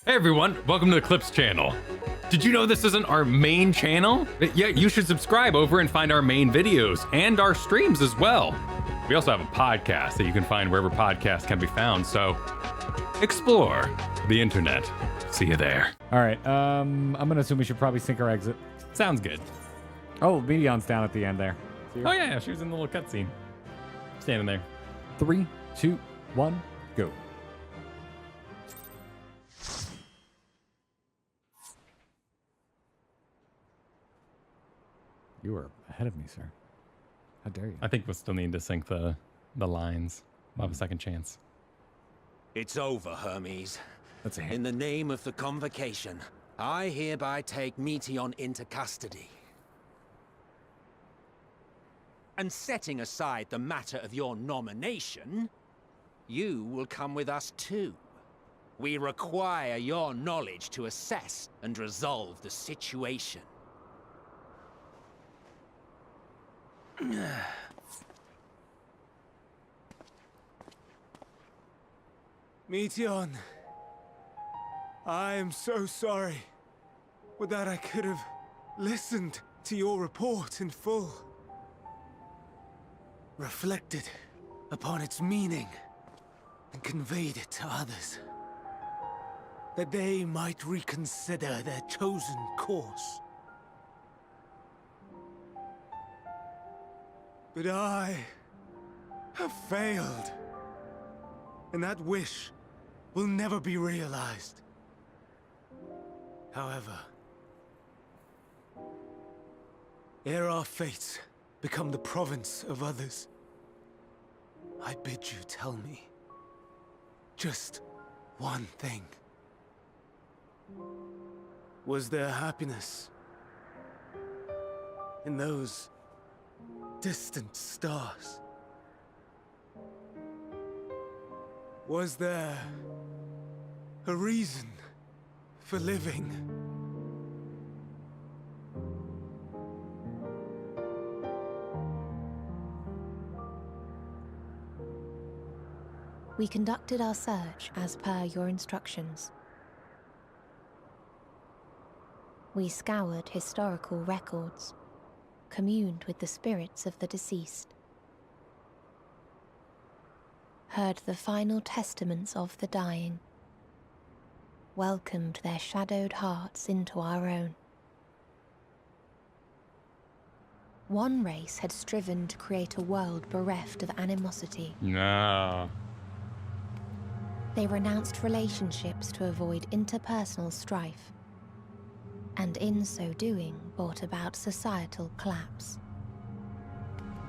Hey everyone, welcome to the Clips channel. Did you know this isn't our main channel? Yeah, you should subscribe over and find our main videos and our streams as well. We also have a podcast that you can find wherever podcasts can be found, so explore the internet. See you there. All right, I'm gonna assume we should probably sync our exit. Sounds good. Oh, Medion's down at the end there. Oh yeah, she was in the little cutscene. Standing there. 3, 2, 1, go. You are ahead of me, sir. How dare you? I think we'll still need to sync the lines. We'll have a second chance. It's over, Hermes. That's a hint. In the name of the Convocation, I hereby take Meteon into custody. And setting aside the matter of your nomination, you will come with us too. We require your knowledge to assess and resolve the situation. Meteon, I am so sorry. Would that I could have listened to your report in full. Reflected upon its meaning and conveyed it to others. That they might reconsider their chosen course. But I have failed. And that wish will never be realized. However, ere our fates become the province of others, I bid you tell me just one thing. Was there happiness in those distant stars? Was there a reason for living? We conducted our search as per your instructions. We scoured historical records, communed with the spirits of the deceased, heard the final testaments of the dying, welcomed their shadowed hearts into our own. One race had striven to create a world bereft of animosity. No. They renounced relationships to avoid interpersonal strife, and in so doing brought about societal collapse.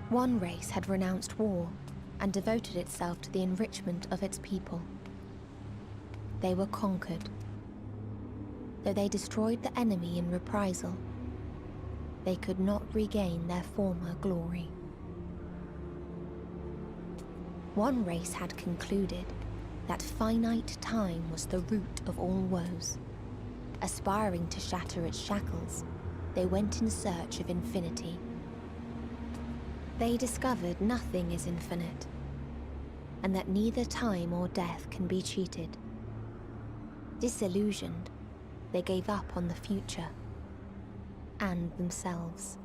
One race had renounced war and devoted itself to the enrichment of its people. They were conquered. Though they destroyed the enemy in reprisal, they could not regain their former glory. One race had concluded that finite time was the root of all woes. Aspiring to shatter its shackles, they went in search of infinity. They discovered nothing is infinite, and that neither time or death can be cheated. Disillusioned, they gave up on the future and themselves.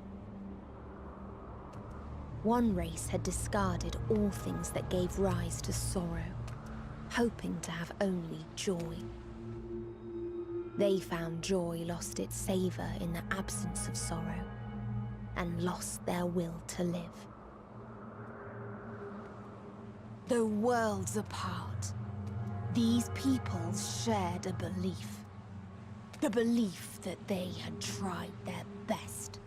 One race had discarded all things that gave rise to sorrow, hoping to have only joy. They found joy lost its savor in the absence of sorrow, and lost their will to live. Though worlds apart, these peoples shared a belief. The belief that they had tried their best.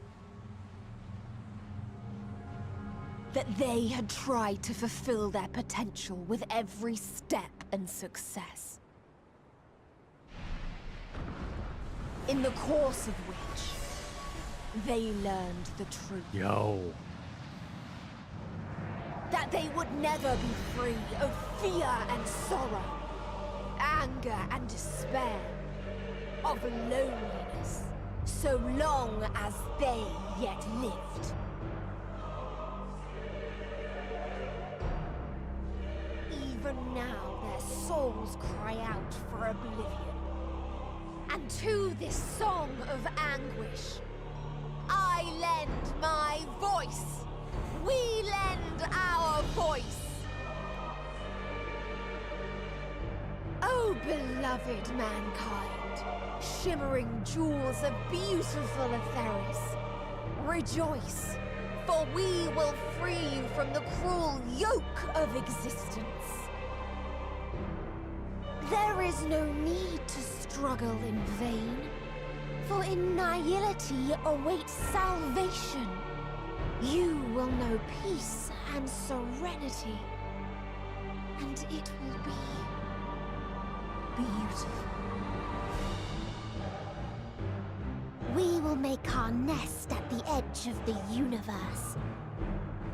That they had tried to fulfill their potential with every step and success. In the course of which, they learned the truth. Yo. That they would never be free of fear and sorrow, anger and despair, of loneliness, so long as they yet lived. Even now their souls cry out for oblivion. And to this song of anguish, I lend my voice. We lend our voice. Oh, beloved mankind, shimmering jewels of beautiful Etheris, rejoice, for we will free you from the cruel yoke of existence. There is no need to struggle in vain, for in nihility awaits salvation. You will know peace and serenity, and it will be beautiful. We will make our nest at the edge of the universe,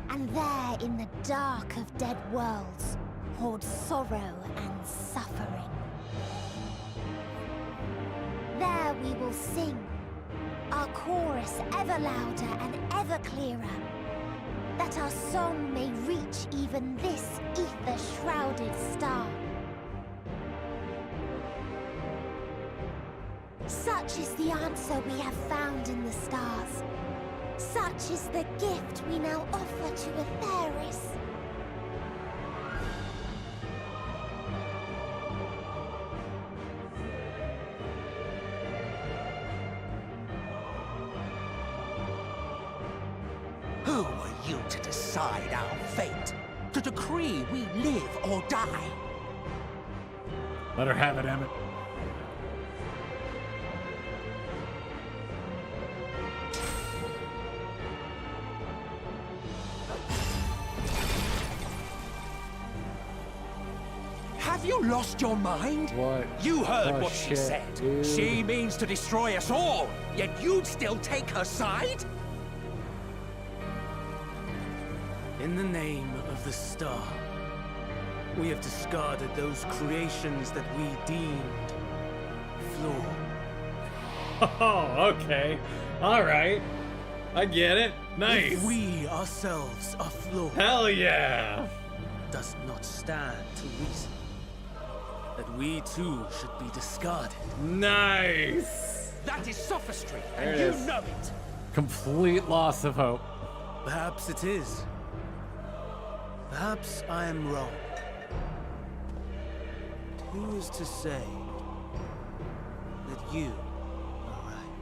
and there in the dark of dead worlds hoard sorrow and suffering. There we will sing, our chorus ever louder and ever clearer, that our song may reach even this ether-shrouded star. Such is the answer we have found in the stars. Such is the gift we now offer to Etheris. Who are you to decide our fate? To decree we live or die? Let her have it, Emmett. Have you lost your mind? What? You heard Oh, what she shit, said. dude. She means to destroy us all, yet you'd still take her side? In the name of the star, we have discarded those creations that we deemed flawed. Oh, okay. All right. I get it. Nice. If we ourselves are flawed, Hell yeah. does not stand to reason that we too should be discarded. Nice. That is sophistry, There and it you is. know it. Complete loss of hope. Perhaps it is. Perhaps I am wrong. Who is to say that you are right?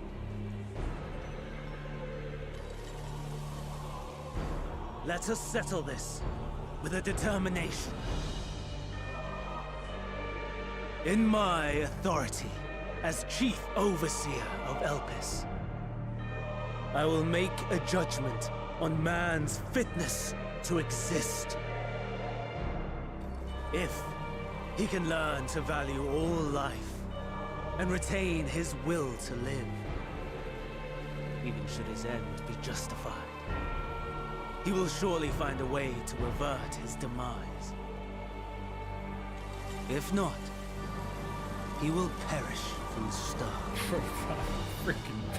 Let us settle this with a determination. In my authority as Chief Overseer of Elpis, I will make a judgment on man's fitness to exist. If he can learn to value all life and retain his will to live, even should his end be justified, he will surely find a way to avert his demise. If not, he will perish from the start.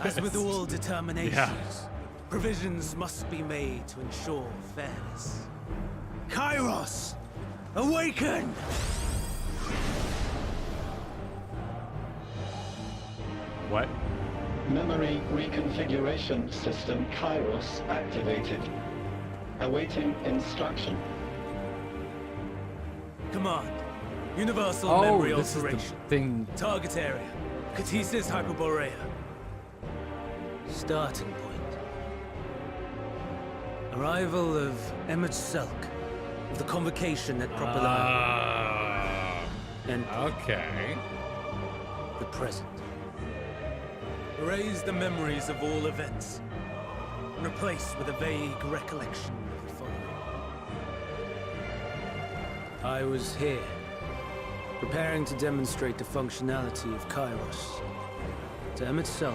As with all determinations, provisions must be made to ensure fairness. Kairos, awaken! What? Memory reconfiguration system Kairos activated. Awaiting instruction. Command, universal Oh, memory this alteration. is the thing. Target area, Katisis Hyperborea. Starting point. Arrival of MSQ of the convocation at proper line. And Okay. the present. Erase the memories of all events, and replace with a vague recollection of the following. I was here, preparing to demonstrate the functionality of Kairos to MSQ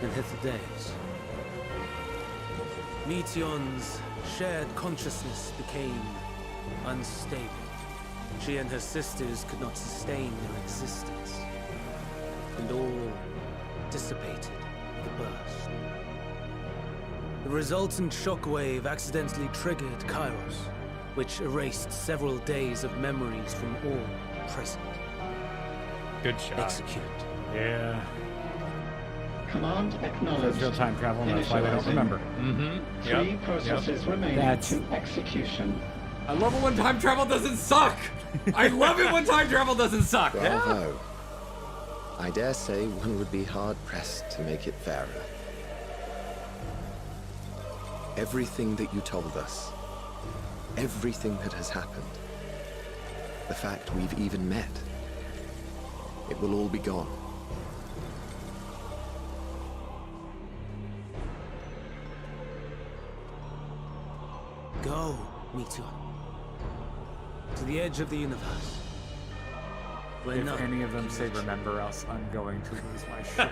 and Hitherdays. Meteon's shared consciousness became unstable. She and her sisters could not sustain their existence, and all dissipated with a burst. The resultant shockwave accidentally triggered Kairos, which erased several days of memories from all present. Good shot. Execute. Yeah. Command It's acknowledged. real time travel, and that's why they don't Initializing. remember. Mm-hmm. Three processes remaining That's- to execution. I love it when time travel doesn't suck. I love it when time travel doesn't suck. Bravo. I dare say one would be hard-pressed to make it fairer. Everything that you told us, everything that has happened, the fact we've even met, it will all be gone. Go, Meteor. To the edge of the universe. Where If none any of them can say reach you. remember us, I'm going to lose my shit.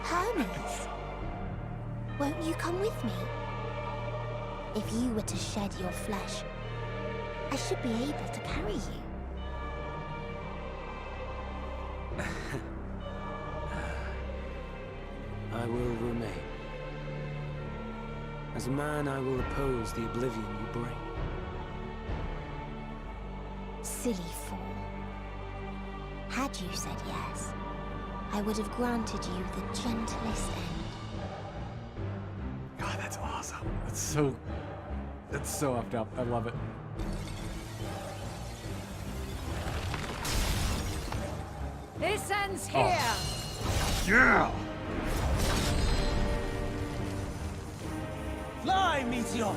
Hermes, won't you come with me? If you were to shed your flesh, I should be able to carry you. I will remain. As a man, I will oppose the oblivion you bring. Silly fool. Had you said yes, I would have granted you the gentlest end. God, that's awesome. That's so effed up. I love it. This ends here! Yeah! Fly, Meteor!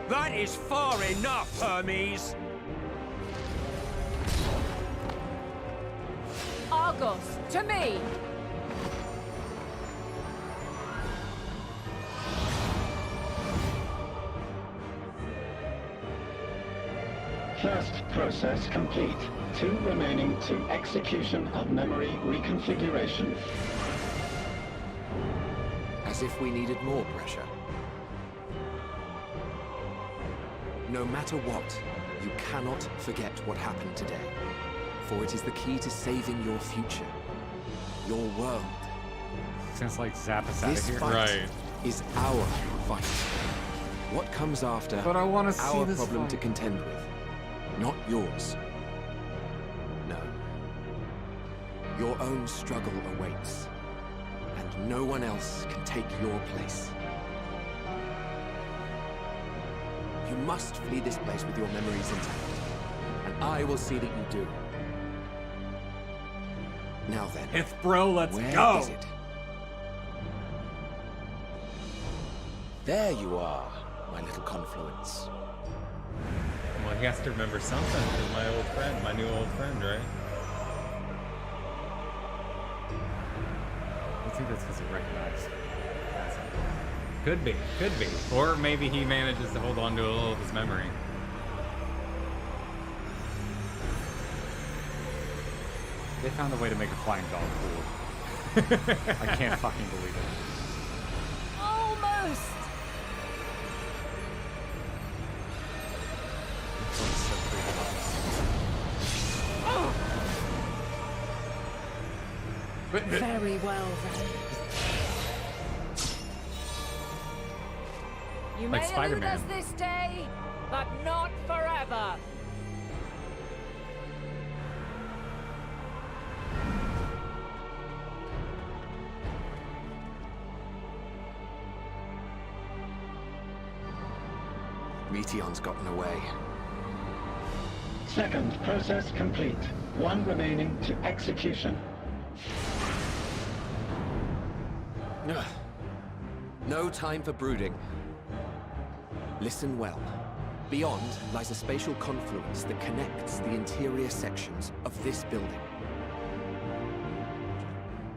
That is far enough, Hermes! Argos, to me! First process complete. 2 remaining to execution of memory reconfiguration. As if we needed more pressure. No matter what, you cannot forget what happened today. For it is the key to saving your future. Your world. Sounds like zap us out This of here. fight Right. is our fight. What comes after, But I want to see our this problem fight. to contend with. Not yours. No. Your own struggle awaits. And no one else can take your place. You must flee this place with your memories intact. And I will see that you do. Now then, It's bro, let's where go! is it? There you are, my little confluence. Well, he has to remember something because my old friend, my new old friend, right? I think that's because he recognized. Could be, could be. Or maybe he manages to hold on to a little of his memory. They found a way to make a flying dog cool. I can't fucking believe it. Almost! Very well then. You Like may Spider-Man. elude us this day, but not forever. Meteon's gotten away. Second process complete. 1 remaining to execution. Ugh. No time for brooding. Listen well. Beyond lies a spatial confluence that connects the interior sections of this building.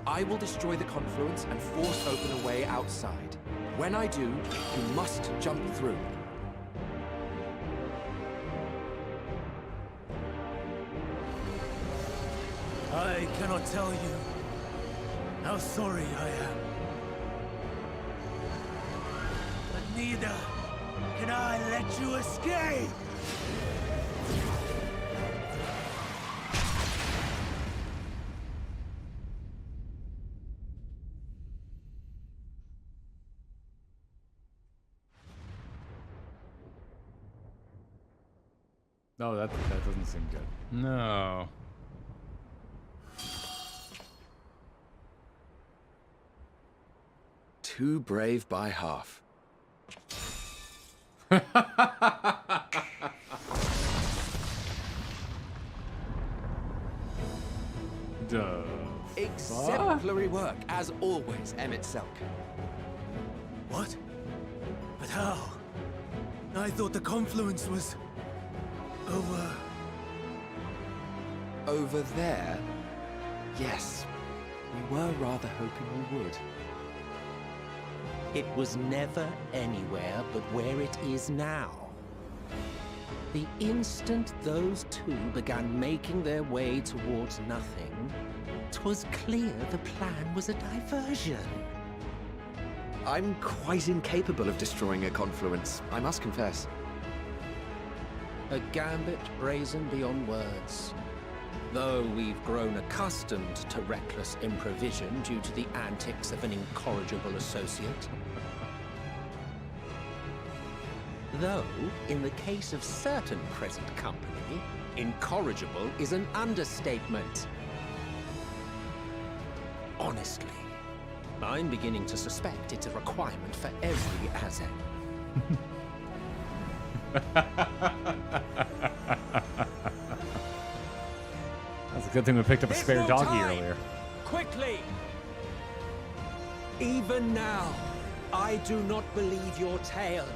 I will destroy the confluence and force open a way outside. When I do, you must jump through. I cannot tell you how sorry I am. But neither can I let you escape! No, that doesn't seem good. No. Too brave by half. Duh. Exemplary work, as always, MSQ. What? But how? I thought the confluence was... over... Over there? Yes. We were rather hoping we would. It was never anywhere but where it is now. The instant those two began making their way towards nothing, 'twas clear the plan was a diversion. I'm quite incapable of destroying a confluence, I must confess. A gambit brazen beyond words. Though we've grown accustomed to reckless improvision due to the antics of an incorrigible associate. Though, in the case of certain present company, incorrigible is an understatement. Honestly, I'm beginning to suspect it's a requirement for every Azen. That's a good thing we picked up a spare doggy earlier. Quickly! Even now, I do not believe your tale.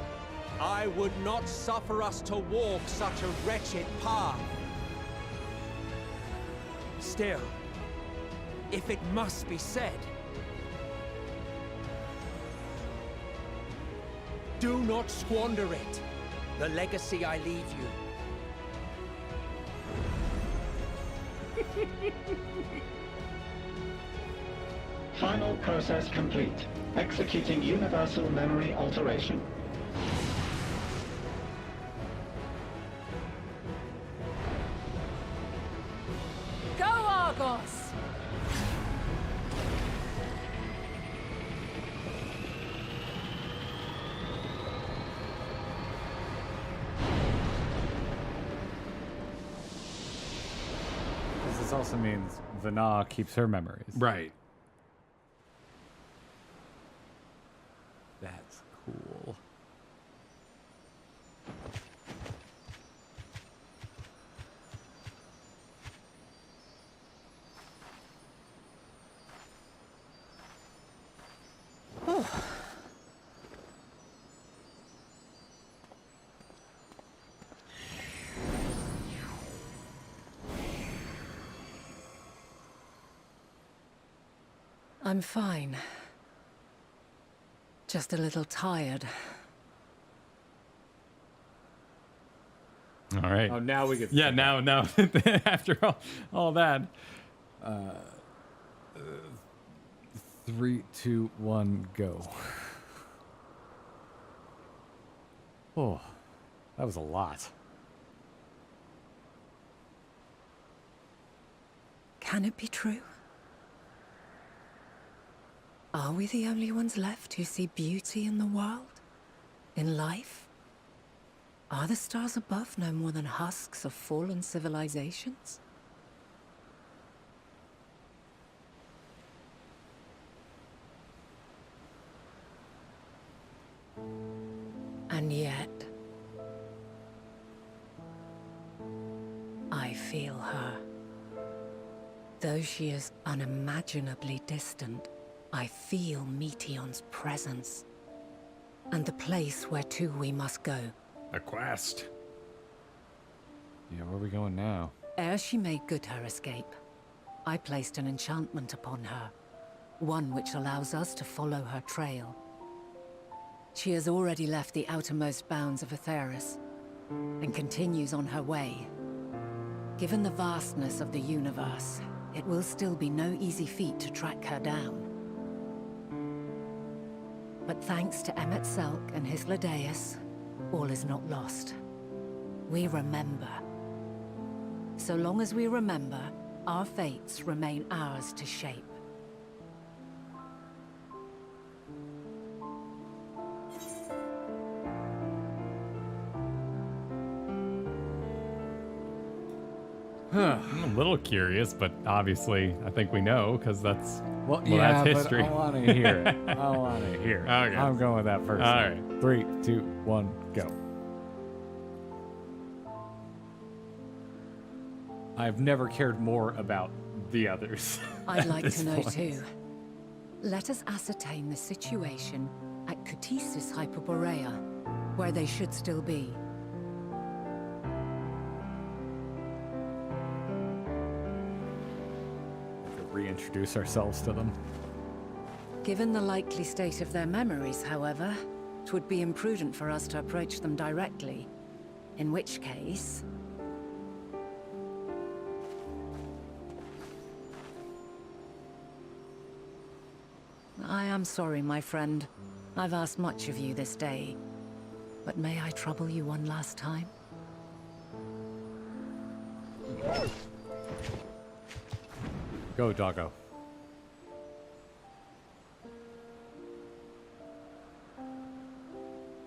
I would not suffer us to walk such a wretched path. Still, if it must be said, do not squander it. The legacy I leave you. Final process complete. Executing universal memory alteration. Go, Argos! This also means Vana keeps her memories. Right. That's cool. I'm fine. Just a little tired. All right. Oh, now we get. Yeah, now, after all that. 3, 2, 1, go. Oh, that was a lot. Can it be true? Are we the only ones left who see beauty in the world? In life? Are the stars above no more than husks of fallen civilizations? And yet, I feel her. Though she is unimaginably distant, I feel Meteon's presence. And the place where to we must go. A quest. Yeah, where are we going now? Ere she made good her escape, I placed an enchantment upon her. One which allows us to follow her trail. She has already left the outermost bounds of Aetheris, and continues on her way. Given the vastness of the universe, it will still be no easy feat to track her down. But thanks to MSQ and his Ladeus, all is not lost. We remember. So long as we remember, our fates remain ours to shape. I'm a little curious, but obviously I think we know because that's yeah, that's history. But I want to hear it. I want to hear it. Okay. I'm going with that first. All right. 3, 2, 1, go. I've never cared more about the others. I'd at like this to know point. too. Let us ascertain the situation at Cutisis Hyperborea, where they should still be. Reintroduce ourselves to them. Given the likely state of their memories, however, it would be imprudent for us to approach them directly. In which case... I am sorry, my friend. I've asked much of you this day. But may I trouble you one last time? Go, doggo.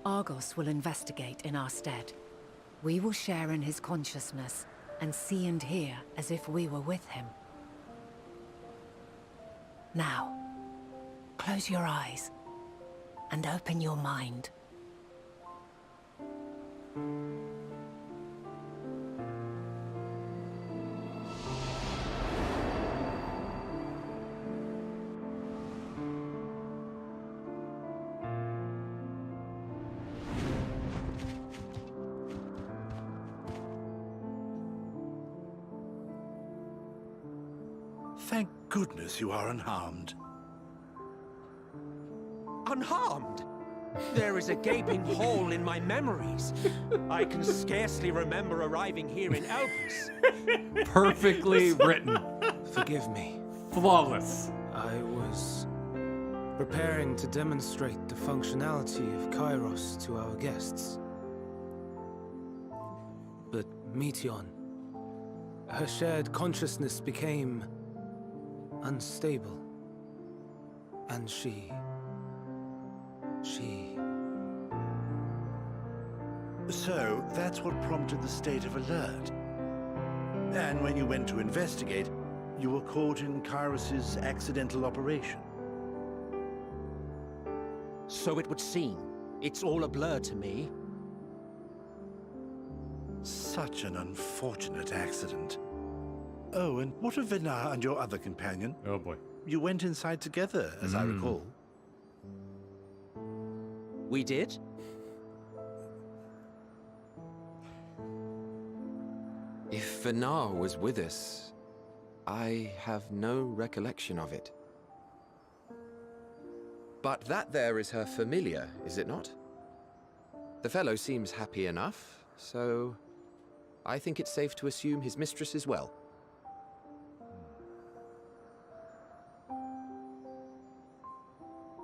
Argos will investigate in our stead. We will share in his consciousness and see and hear as if we were with him. Now, close your eyes and open your mind. Thank goodness you are unharmed. Unharmed? There is a gaping hole in my memories. I can scarcely remember arriving here in Elpis. Perfectly written. Forgive me. Flawless. I was preparing to demonstrate the functionality of Kairos to our guests. But Meteon, her shared consciousness became unstable. And she... So, that's what prompted the state of alert. And when you went to investigate, you were caught in Kairos' accidental operation. So it would seem. It's all a blur to me. Such an unfortunate accident. Oh, and what of Vinar and your other companion? Oh boy. You went inside together, as I recall. We did? If Vinar was with us, I have no recollection of it. But that there is her familiar, is it not? The fellow seems happy enough, so I think it's safe to assume his mistress as well.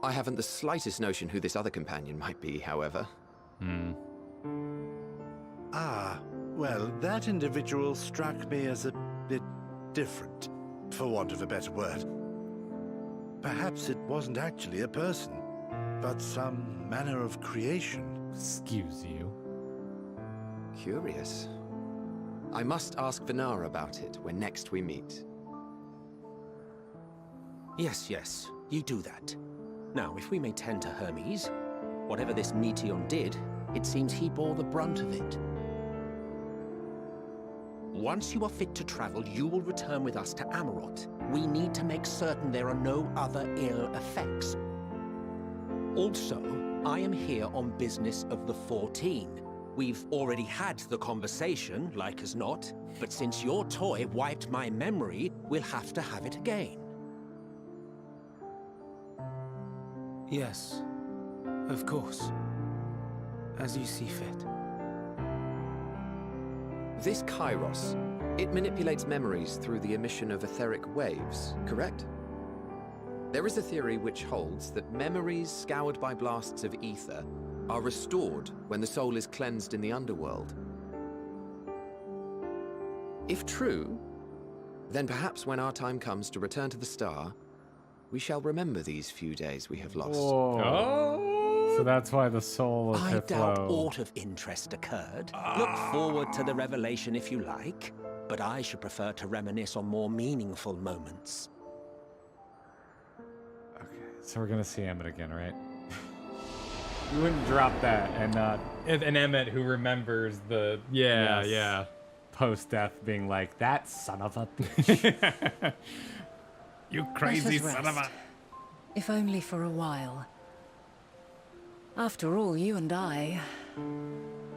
I haven't the slightest notion who this other companion might be, however. Ah, well, that individual struck me as a bit different, for want of a better word. Perhaps it wasn't actually a person, but some manner of creation. Excuse you. Curious. I must ask Vinar about it when next we meet. Yes, you do that. Now, if we may tend to Hermes, whatever this Meteon did, it seems he bore the brunt of it. Once you are fit to travel, you will return with us to Amarot. We need to make certain there are no other ill effects. Also, I am here on business of the 14. We've already had the conversation, like as not, but since your toy wiped my memory, we'll have to have it again. Yes, of course. As you see fit. This Kairos, it manipulates memories through the emission of etheric waves, correct? There is a theory which holds that memories scoured by blasts of ether are restored when the soul is cleansed in the underworld. If true, then perhaps when our time comes to return to the star, we shall remember these few days we have lost. Whoa. So that's why the soul of I Hitlo... doubt aught of interest occurred. Look forward to the revelation if you like. but I should prefer to reminisce on more meaningful moments. Okay, so we're gonna see Emmett again, right? You wouldn't drop that and not An Emmett who remembers the yeah. post-death being like, that son of a bitch. You crazy Let us son of a. rest. If only for a while. After all, you and I...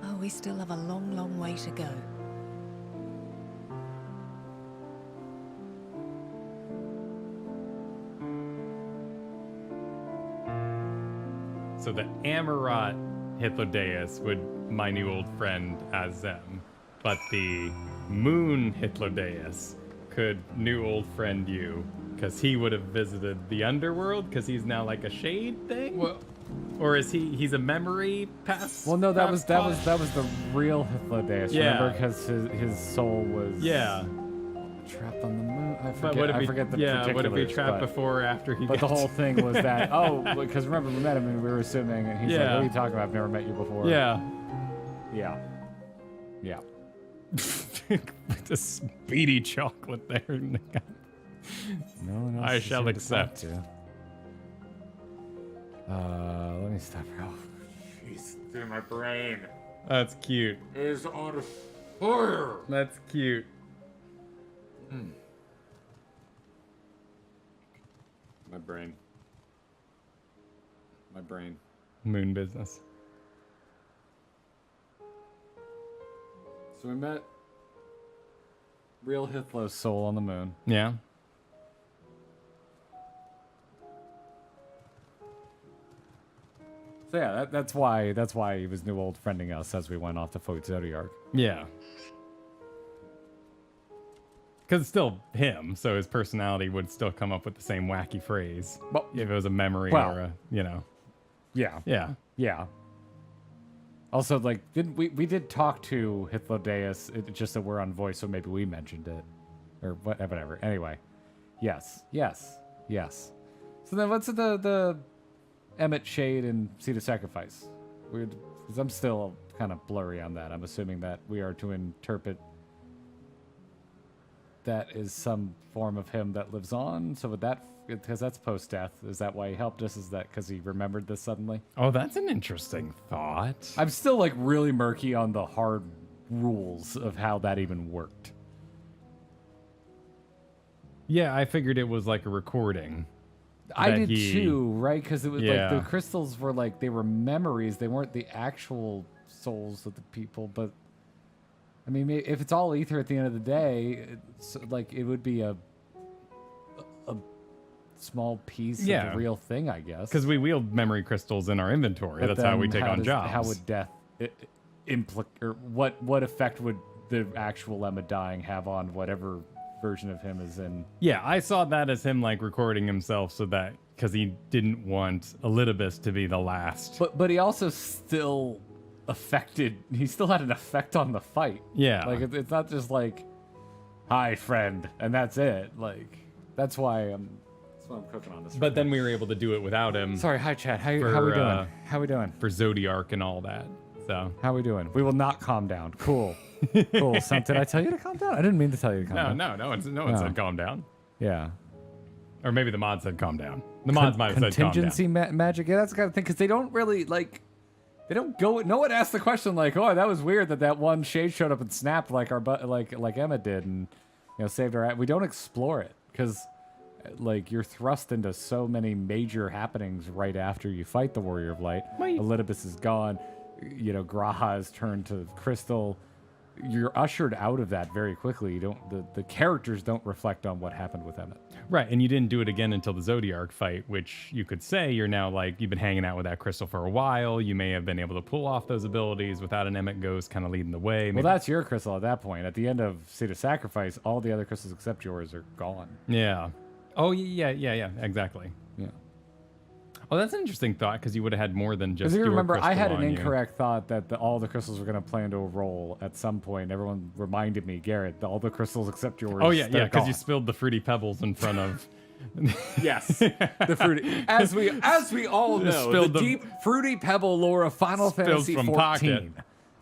Oh, we still have a long, long way to go. So the Amarat Hitlodeus would my new old friend as them, but the Moon Hitlodeus could new old friend you, because he would have visited the underworld, because he's now like a shade thing. Well, or is he's a memory pass? well, no, that was the real Hitlodeus. Yeah. Remember, because his soul was trapped on the moon. I But what if I he, forget the would it be particulars, trapped but- before or after he? But the gets- whole thing was that, because remember, we met him and we were assuming, and he's like, what are you talking about? I've never met you before. Yeah. The speedy chocolate there. No, I shall easier to talk accept. to. Let me stop. Oh, jeez, dude, my brain That's cute. is on fire. That's cute. My brain. Moon business. So we met real Hitlo's soul on the moon. Yeah. So yeah, that's why he was new old friending us as we went off to Foyt Zodiark. Yeah. Because it's still him, so his personality would still come up with the same wacky phrase. Well, if it was a memory well, or a, you know. Yeah. Yeah. Yeah. Also, like, we did talk to Hitlodeus, it's just that we're on voice, so maybe we mentioned it. Or whatever. Anyway. Yes. So then what's the Emmett Shade and Seed of Sacrifice? Because I'm still kind of blurry on that. I'm assuming that we are to interpret that is some form of him that lives on. So would that, because that's post-death, is that why he helped us? Is that because he remembered this suddenly? Oh, that's an interesting thought. I'm still like really murky on the hard rules of how that even worked. Yeah, I figured it was like a recording. I that did too, right? Because it was like the Yeah. crystals were like, they were memories. They weren't the actual souls of the people. But I mean, if it's all ether at the end of the day, it's like it would be a small piece of the real thing, I guess. Because we wield memory crystals in our inventory. But That's how we then take on jobs. How would death or what effect would the actual Emma dying have on whatever version of him is in? Yeah, I saw that as him like recording himself so that because he didn't want Elpis to be the last. But he also still affected. He still had an effect on the fight. Yeah, like it's not just like, "Hi, friend," and that's it. Like that's why I'm cooking on this. But then we were able to do it without him. Sorry, hi chat. How we doing? How we doing? For Zodiark and all that. So how we doing? We will not calm down. Cool. Cool. Did I tell you to calm down? I didn't mean to tell you to calm down. No one said calm down. Yeah. Or maybe the mod said calm down. The mods might have said calm down. Contingency magic. Yeah, that's the kind of thing because they don't really like. They don't go. No one asked the question like, "Oh, that was weird that one shade showed up and snapped like our like Emma did and saved our." We don't explore it because like you're thrust into so many major happenings right after you fight the Warrior of Light. Elpis is gone. Graha is turned to crystal. You're ushered out of that very quickly. You don't. The characters don't reflect on what happened with Emmett. Right, and you didn't do it again until the Zodiark fight, which you could say you're now like you've been hanging out with that crystal for a while. You may have been able to pull off those abilities without an Emmett Ghost kind of leading the way. Well, that's your crystal at that point. At the end of Seed of Sacrifice, all the other crystals except yours are gone. Yeah. Oh yeah, exactly. Yeah. Oh, that's an interesting thought because you would have had more than just. Because you your remember, I had an crystal on incorrect thought that all the crystals were going to play into a role at some point. Everyone reminded me, Garrett, all the crystals except yours. Oh yeah, because you gone. spilled the fruity pebbles in front of. Yes, the fruity. As we all know, the deep fruity pebble lore of Final Fantasy from XIV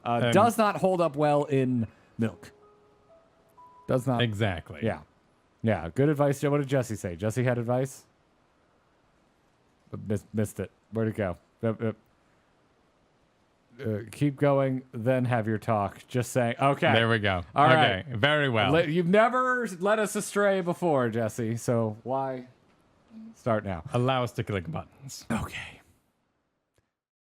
does not hold up well in milk. Does not. Exactly. Yeah. Yeah. Good advice. What did Jesse say? Jesse had advice? Missed it. Where'd it go? Keep going, then have your talk. Just saying. Okay. There we go. All okay. right. Very well. You've never led us astray before, Jesse. So why start now? Allow us to click buttons. Okay.